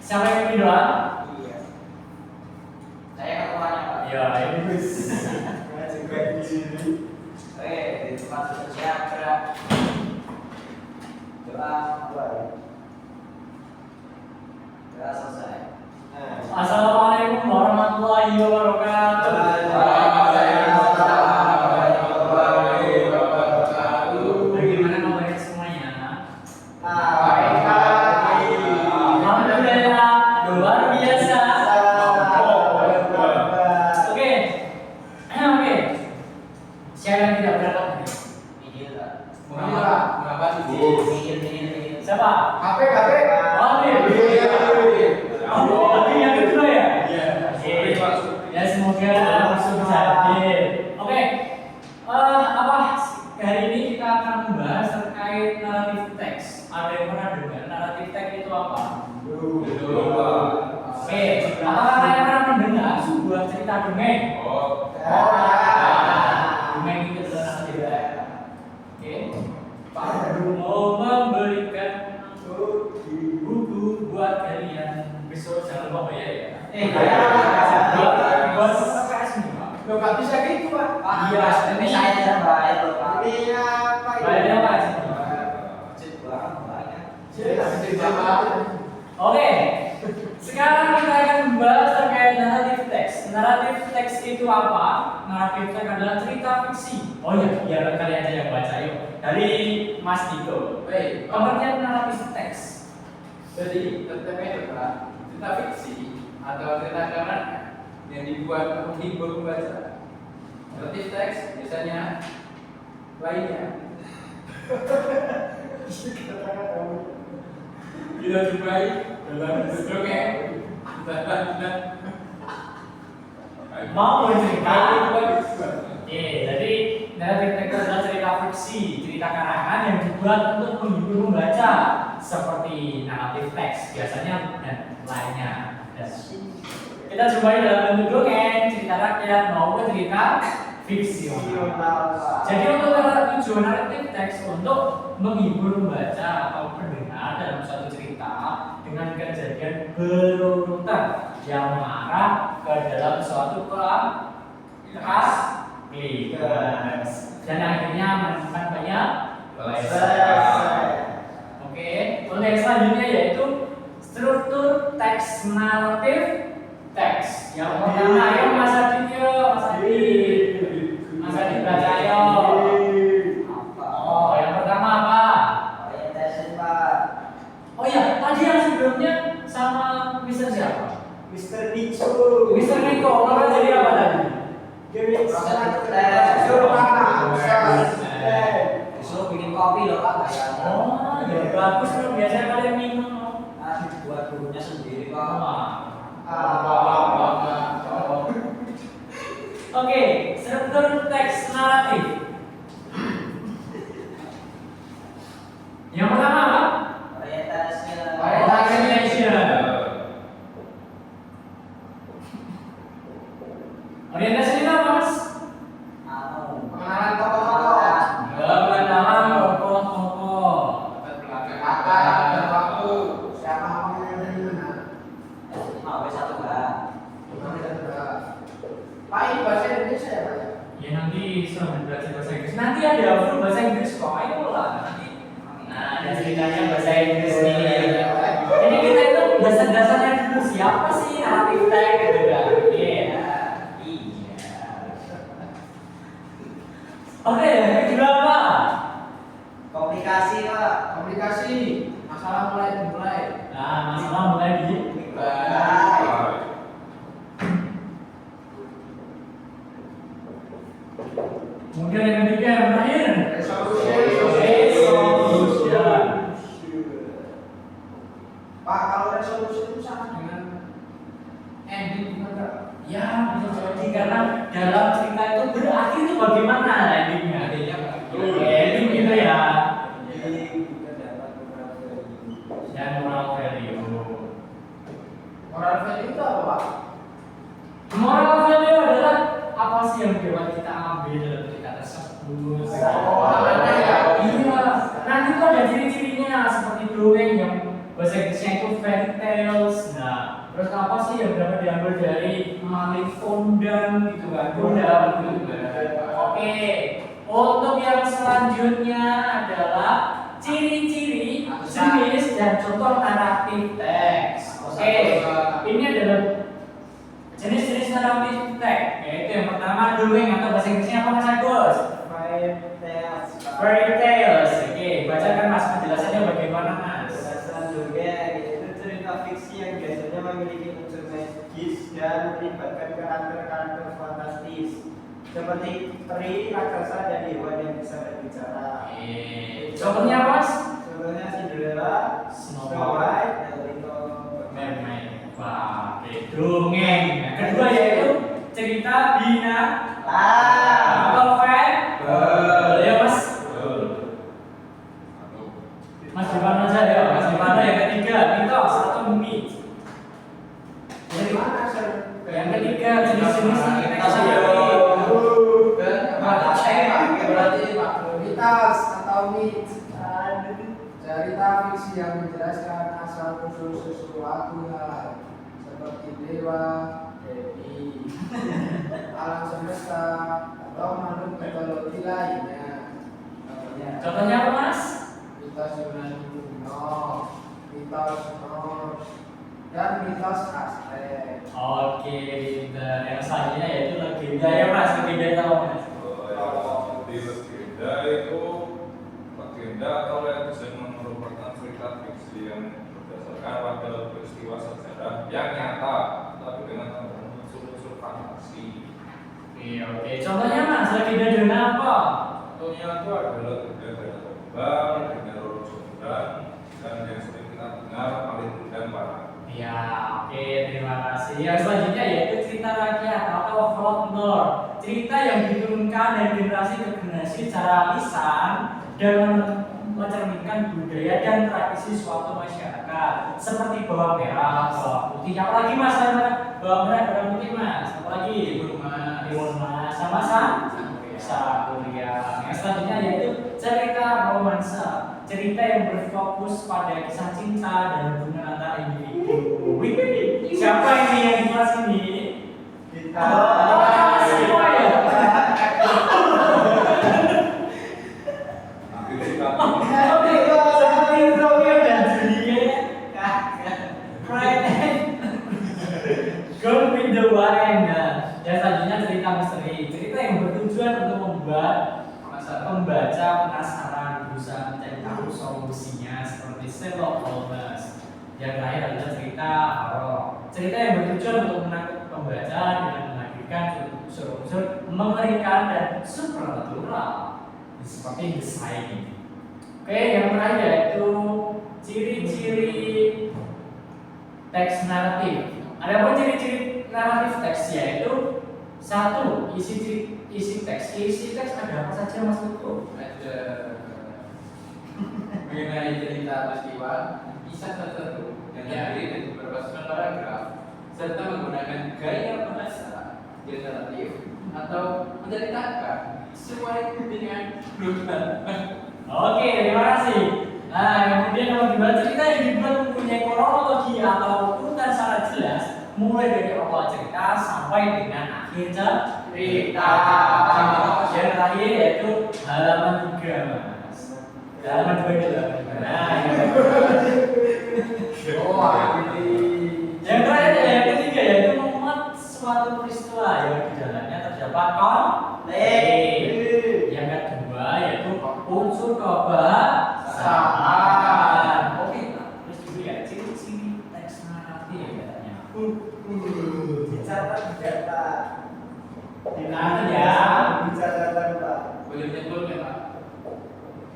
Siapa yang pilih doang? Iya. Saya ketuanya Pak. Ya, ini Gus. Oke, di tempat sudah siap, gerak. Doa mulai. Doa selesai. Assalamualaikum warahmatullahi wabarakatuh. Bagaimana kabarnya semuanya? Alhamdulillah, luar biasa. Oke. Siapa yang tidak berangkat hari ini? Minggir Pak. Minggir. Minggir. Siapa? HP. Oh, Oh, tapi yang kedua ya? Iya. Oke. Ya semoga langsung hadir. Oke. Apa hari ini kita akan membahas terkait naratif teks. Ada yang pernah dengar naratif teks itu apa? Oke. Apakah kalian pernah mendengar sebuah cerita dongeng? Dongeng itu adalah naratif teks. Oke. Pak Guru mau memberikan buku buat kalian. Besok jangan lupa bayar ya. Buat PKS nih Pak. Nggak bisa gitu, Pak. Iya, Ini saya yang bayar loh Pak. Iya, Pak. Bayarnya apa sih? Cek barang banyak. Oke. Sekarang kita akan membahas terkait naratif teks. Naratif teks itu apa? Naratif teks adalah cerita fiksi. Oh iya, biar kalian aja yang baca yuk. Dari Mas Diko. Baik. Pengertian naratif teks. Jadi, tetapnya itu, Pak. Cerita fiksi atau cerita karangan yang dibuat untuk menghibur pembaca. Naratif teks biasanya lainnya. Bila jumpai dalam bentuknya Mau bercerita? dan Jadi naratif teks adalah cerita fiksi, cerita karangan yang dibuat untuk menghibur pembaca, seperti naratif teks biasanya dan lainnya. Kita jumpai dalam bentuk dongeng, cerita rakyat maupun cerita fiksional. Jadi untuk tujuan naratif teks untuk menghibur pembaca atau pendengar dalam suatu cerita dengan kejadian berurutan yang mengarah ke dalam suatu kelas dan akhirnya menemukan banyak Oke, untuk yang selanjutnya yaitu struktur teks naratif teks. Yang pertama, ayo Mas Adit baca ayo. Oh, yang pertama apa? Orientasi Pak. Oh iya, tadi yang sebelumnya sama Mister siapa? Mr. Nico. Mister Niko, orang jadi apa tadi? Disuruh bikin kopi loh Pak kayaknya. Oh, ya bagus loh, biasanya kalian minum. Buat gurunya sendiri Pak. Oke, struktur teks naratif. Yang pertama apa? Orientasinya. Orientasi itu apa Mas? pengenalan tokoh-tokoh, Pengenalan tokoh-tokoh. latar dan waktu. Siapa ngomongnya dari mana? Mau satu Pak. Pak, ini bahasa Indonesia ya, Pak? Ya nanti sudah belajar bahasa Inggris. Nanti ada full bahasa Inggris kok. Ayo lah nanti. Nah, ada ceritanya bahasa Inggris nih. Jadi kita itu dasar-dasarnya dulu siapa sih naratif teks gitu kan? Iya. Oke, yang kedua apa? Komunikasi Pak. Komunikasi, masalah mulai dimulai. Nah, masalah mulai di kemudian yang ketiga yang terakhir resolution. Pak, kalau resolusi itu sama dengan Ending juga. Ya, bisa jadi karena dalam cerita itu berakhir itu bagaimana endingnya? Adanya Ending gitu ya. Jadi kita dapat beberapa Dan moral value. moral value itu apa, Pak? Moral value adalah apa sih yang dapat kita ambil dalam cerita tersebut? Ada ya? Iya. Nanti itu ada ciri-cirinya seperti dongeng yang bahasa Inggrisnya itu fairy tales. Nah, terus apa sih yang dapat diambil dari maling kondang gitu kan? Kondang gitu kan. Oke. Untuk yang selanjutnya adalah ciri-ciri jenis dan contoh naratif teks. Oke. Ini adalah jenis-jenis naratif teks. Yaitu yang pertama dongeng atau bahasa Inggrisnya apa Mas Agus? Fairy tales. Oke, bacakan Mas penjelasannya bagaimana Mas? Penjelasan dongeng yaitu cerita fiksi yang biasanya memiliki unsur magis dan melibatkan karakter-karakter fantastis seperti peri, raksasa, dan hewan yang bisa berbicara. Contohnya apa Mas? Contohnya Cinderella, Snow Snow White, dan Little Mermaid. Wah, oke, dongeng. Yang kedua yaitu cerita binatang atau fable. Ya Mas. Mas Dipan aja ya. Mas Dipan yang ketiga mitos atau myth. Dari mana sir? Yang ketiga jenis-jenis teks Berarti Pak. Mitos atau myth. Cerita fiksi yang menjelaskan asal usul sesuatu hal seperti dewa, dewi, alam semesta atau makhluk mitologi lainnya. Contohnya apa Mas? Mitos Yunani kuno, mitos Norse, dan mitos Aztec. Oke, dan yang selanjutnya yaitu legenda ya Mas. Legenda itu apa Mas? Jadi legenda itu legenda atau legend merupakan cerita fiksi yang berdasarkan pada peristiwa sejarah yang nyata tapi dengan tambahan unsur-unsur fantasi. Oke. Contohnya Mas, legenda dengan apa? Contohnya itu adalah legenda dari Tombang, legenda Roro Jonggrang, dan yang sering kita dengar Malin Kundang Warna. Ya, oke, terima kasih. Yang selanjutnya yaitu cerita rakyat atau folklore. Cerita yang diturunkan dari generasi ke generasi secara lisan dan mencerminkan budaya dan tradisi suatu masyarakat. Seperti bawang merah, bawang putih. Apalagi Mas, bawang merah, bawang putih Mas. Apalagi timun mas, sama kuliah. Yang selanjutnya yaitu cerita romansa. Cerita yang berfokus pada kisah cinta dan hubungan antara individu. Wih, siapa ini yang di kelas ini? Kita. Semua ya. Oke, seperti Romeo dan Juliet, Pride and Gone with the Wind. Dan selanjutnya cerita misteri. Cerita yang bertujuan untuk membuat pembaca penasaran, berusaha mencari tahu solusinya seperti Sherlock Holmes. Yang terakhir adalah cerita horor. Cerita yang bertujuan untuk menakut pembaca dengan menghadirkan unsur-unsur mengerikan dan supernatural seperti The Shining. Oke, yang terakhir yaitu ciri-ciri teks naratif. Ada pun ciri-ciri naratif teks yaitu satu, isi teks. Isi teks ada apa saja Mas Tuku? Ada mengenai cerita peristiwa, kisah tertentu yang terdiri dari beberapa susunan paragraf serta menggunakan gaya bahasa generatif atau menceritakan sesuai dengan kebutuhan. Oke, terima kasih. Nah, kemudian nomor 2, cerita yang dibuat mempunyai kronologi atau urutan secara jelas, mulai dari awal cerita sampai dengan akhir cerita. Yang terakhir yaitu halaman 3, Mas. Halaman 2 itu nah, yang terakhir yang ketiga yaitu memuat suatu peristiwa yang di dalamnya terdapat konflik. Yang kedua yaitu unsur kebahasaan. Oke, terus juga ya ciri-ciri teks naratif katanya. Dicatat data. Dicatat ya. Dicatat Pak. Boleh menyimpulkan Pak?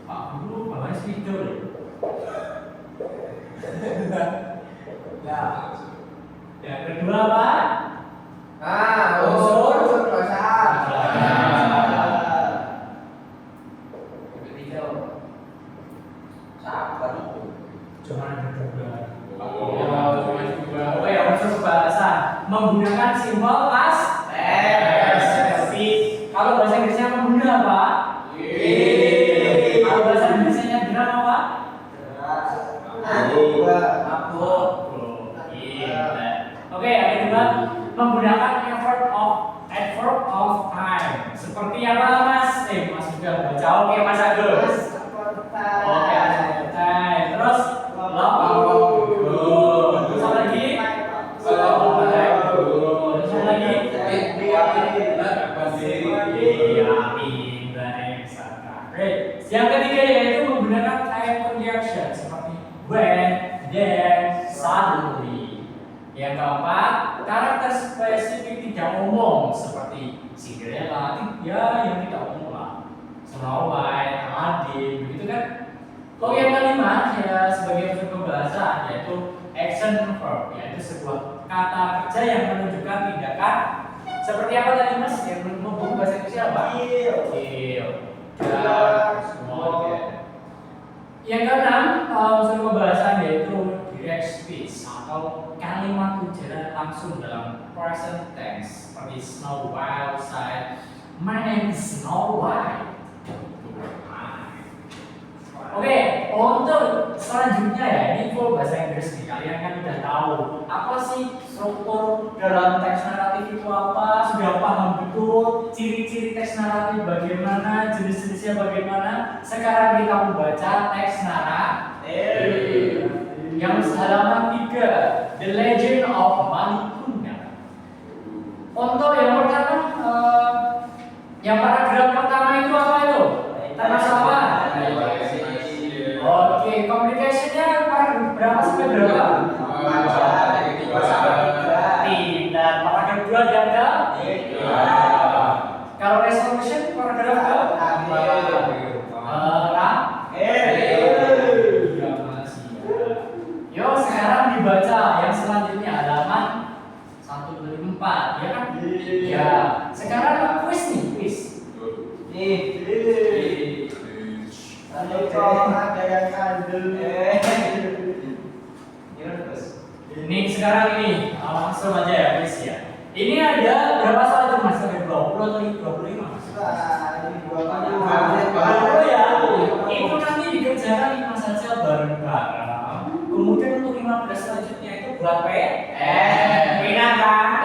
Pak Guru bawanya video deh. Ya. Yang kedua apa? Unsur kebahasaan. Yang ketiga Sabar. Cuma ada dua. Oh ya, unsur kebahasaan menggunakan simbol seperti kalau bahasa Inggrisnya membunuh apa? Kalau bahasa Indonesia drum apa? Dua. Mabuk. category. Yang keempat, karakter spesifik tidak umum seperti Cinderella, ya yang tidak umum lah. Snow White, Aladdin, begitu kan? Kalau yang kelima ya sebagai unsur pembahasan yaitu action verb, yaitu sebuah kata kerja yang menunjukkan tindakan seperti apa tadi Mas? Yang menghubung bahasa Indonesia apa? Kill. Yang keenam unsur pembahasan yaitu direct speech atau kalimat ujaran langsung dalam present tense seperti Snow White outside. My name is Snow White. Oke, untuk selanjutnya ya, ini full bahasa Inggris nih. Kalian kan udah tahu apa sih struktur dalam teks naratif itu apa, sudah paham betul ciri-ciri teks naratif bagaimana, jenis-jenisnya bagaimana. Sekarang kita membaca teks naratif yang halaman 3, The Legend of Malikunda. Untuk yang pertama, yang paragraf pertama itu apa itu? Tentang apa? Oke, communication-nya paragraf berapa sampai berapa? Dan paragraf 2 ada? Kalau resolution paragraf berapa? Yo, sekarang dibaca yang selanjutnya halaman 1 dari 4, ya kan? Ya. Sekarang quiz nih, quiz. Kalau ada yang kandung Ini sekarang ini langsung aja ya guys ya. Ini ada berapa soal itu Mas? Ada 20 atau 25 Mas? Ya. Itu nanti dikerjakan 5 saja bareng-bareng. Kemudian untuk 15 selanjutnya itu buat pindah kan?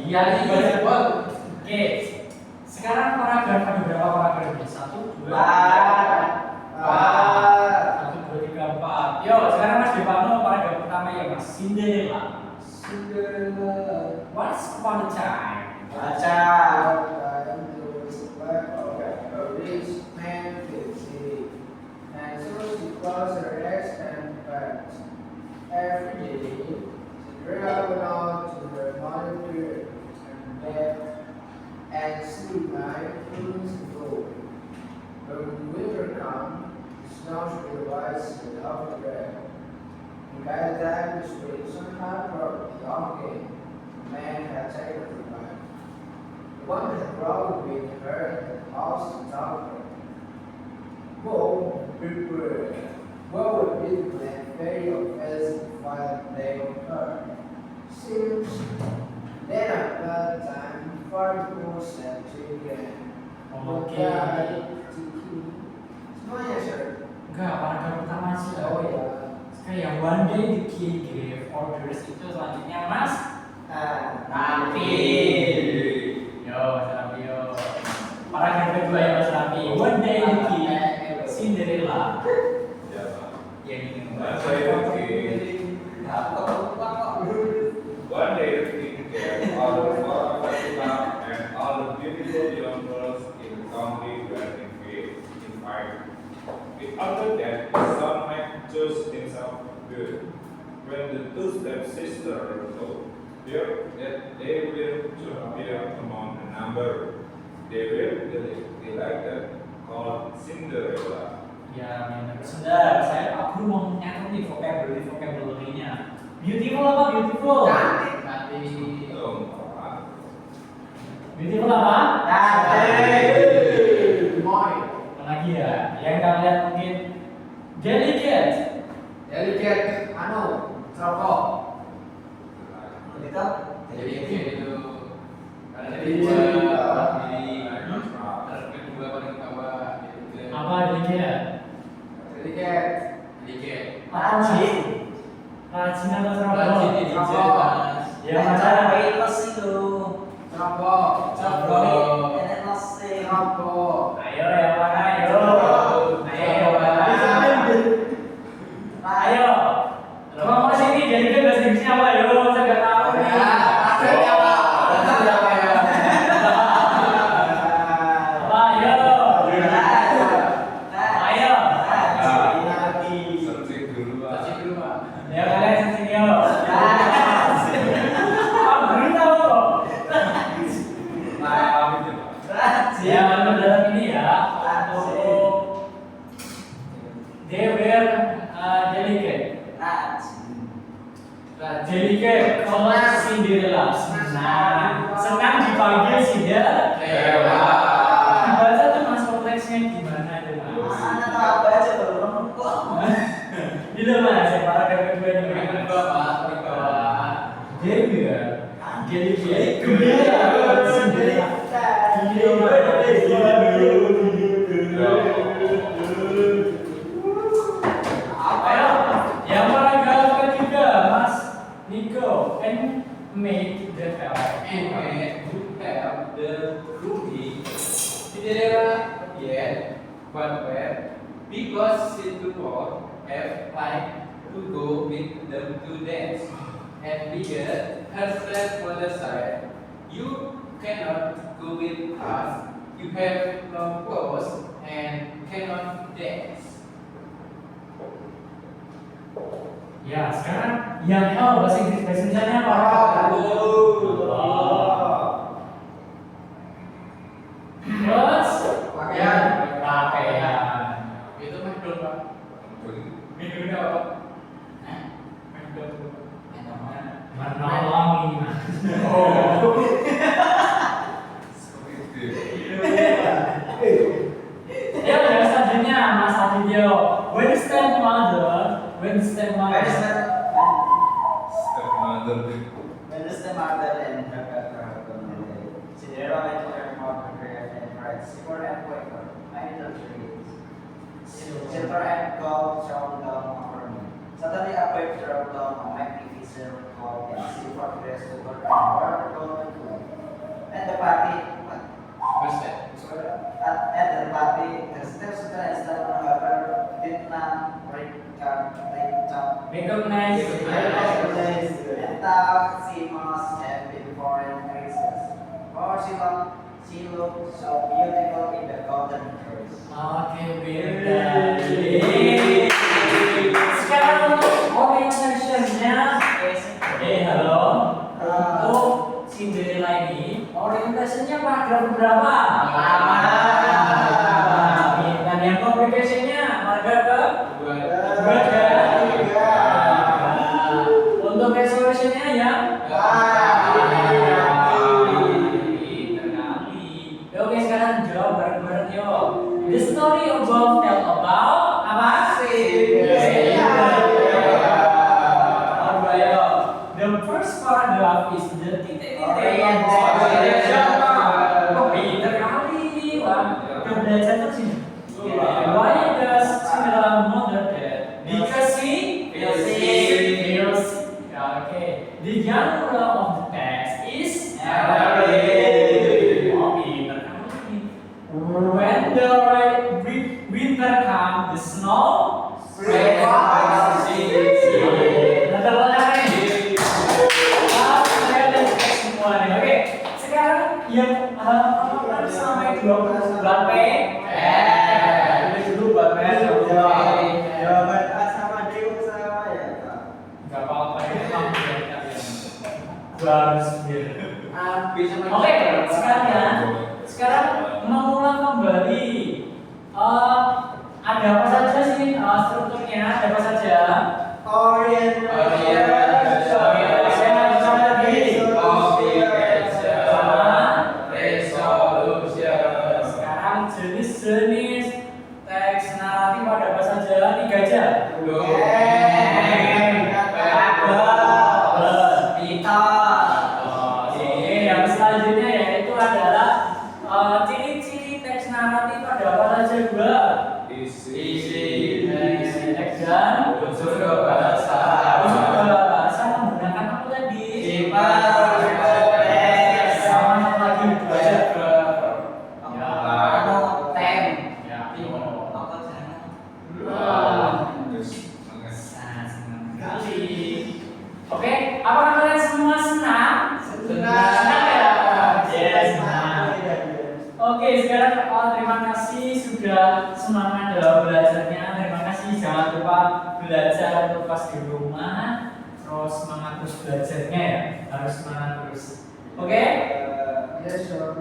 Iya, ini buat. Oke. Sekarang paragraf ada berapa paragraf ini? 1, 2, 3, 4. Yo, sekarang Mas Depano paragraf pertama ya Mas. Cinderella. Once upon a time. Baca. Every day, Cinderella went out to her mother and bed and sleep night things go. But when winter comes, the snow should rise without regret. And by the time the spring somehow brought the young again, the man had taken her back. The one that brought with her had lost the doctor. Whoa, big bird. What would be the plan fairy of pheasant while they occur? Seems then at that time, far more sad to again. Oke. Semuanya sir. Enggak, paragraf pertama sih. Oh ya. Kayak one day the king gave orders itu selanjutnya Mas Rafi. Yo, Mas Rafi yo. Paragraf kedua ya Mas Rafi. One day the king Cinderella. Ya, Pak. Yang ini. One day the king gave orders for a festival, and all the beautiful young girls in the country were invited. After that, the son might choose himself good. When the two stepsisters thought that they will appear among the number, they will elected called Cinderella. Ya, benar. Sebentar, aku mau nyatet nih vocabulary-nya. Beautiful apa beautiful? Cantik. Beautiful apa? Moy. Lagi ya, yang kalian mungkin delicate. Delicate. Rokok. Jadi itu karena dari Jadi, kedua paling bawah itu Apa delicate? Delicate. sedikit. Rajin. Rajin atau Rajin serobot? ini Rokok. Ya macam Rokok. Rokok. Ayo yang mana? Ayo. Ayo. Ayo. Ngomong sini jadi kan bahasa Inggrisnya apa? Ayo, saya nggak tahu nih. Apa? Ayo. Ayo. Delicate. Rajin. Delicate. Kalau Cinderella. Senang dipanggil Cinderella. Baca tuh mas konteksnya gimana itu mas? Mana tahu apa aja baru kok. Itu mas, yang paragraf kedua ini. Yang kedua mas, paling bawah. Delicate. Ayo, yang paragraf ketiga mas Nico and make the help. And you have the groupie Cinderella yet but where because she do not have time to go with them to dance and bigger herself on the side. You cannot go with us. You have no clothes and cannot dance. Ya, sekarang yang help bahasa Inggris bahasa Indonesia apa? Terus pakaian. Itu McDonald pak. Minumnya apa? McDonald. Menolong mas. Ya, yang selanjutnya Mas Adityo. When stepmother Stepmother itu. When the stepmother and her daughter were Cinderella went to her mother and cried, "Silver and wafer, I need a treat. Silver and gold shone down over me. Suddenly a wave dropped down on my magnificent gold and silver dress over and wore the golden crown. And the party, at the party, the stepsister and stepmother did not recognize and thought she must have been foreign princess, for she looked so beautiful in the golden dress. Oke, beda. Sekarang untuk orientationnya, halo. Untuk Cinderella ini, orientationnya paragraf berapa? Dan yang complication-nya paragraf ke? Untuk resolution-nya ya? Oke, sekarang jawab bareng-bareng yuk. The story above tell about apa? The first paragraph is the titik-titik. Pinter kali, wah. Udah belajar terus ini. Why does Cinderella mother dead? Because she feels sick. Okay. The genre of the text is when the winter comes, the snow spreads. Oke, sekarang yang sampai 20 bulan P. Ini dulu buat P. Jawaban A sama D sama ya, Pak. Gak apa-apa ya, emang kalian. Gua harus sendiri. Bisa Oke, sekarang mengulang kembali. Ada apa saja sih strukturnya? Ada apa saja? Sekarang jenis-jenis teks naratif ada apa saja? 3 aja. Yang selanjutnya yaitu adalah ciri-ciri teks naratif ada apa saja gua? Teks dan unsur bahasa. Unsur bahasa menggunakan apa tadi? Sama apa lagi? Itu aja. Oke, apakah kalian semua senang? Senang ya? Yes, senang. Oke, sekarang terima kasih sudah semangat dalam belajarnya. Terima kasih, jangan lupa belajar untuk pas di rumah. Terus semangat terus belajarnya ya, harus semangat terus. Oke? Yes, sir.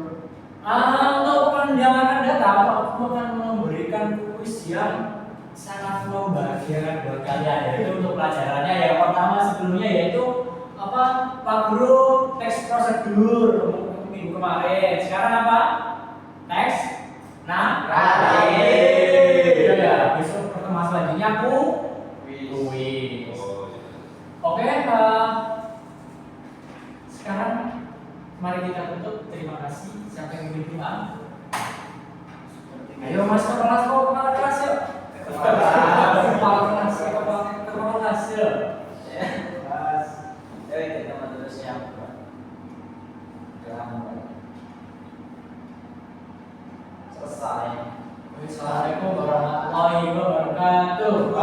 Untuk pendiaman data, aku akan memberikan kuis yang sangat membahagiakan buat kalian, yaitu untuk pelajarannya yang pertama sebelumnya yaitu apa, Pak Guru teks prosedur untuk minggu kemarin. Sekarang apa? Teks naratif. Ya, besok pertemuan selanjutnya kuis. Oh, iya. Oke, sekarang mari kita tutup. Terima kasih. Siapa yang ingin doa? Ayo mas kepala kelas yuk. Kepala kelas yuk. Mas, kita mau terus siap. Selesai. Assalamualaikum warahmatullahi wabarakatuh.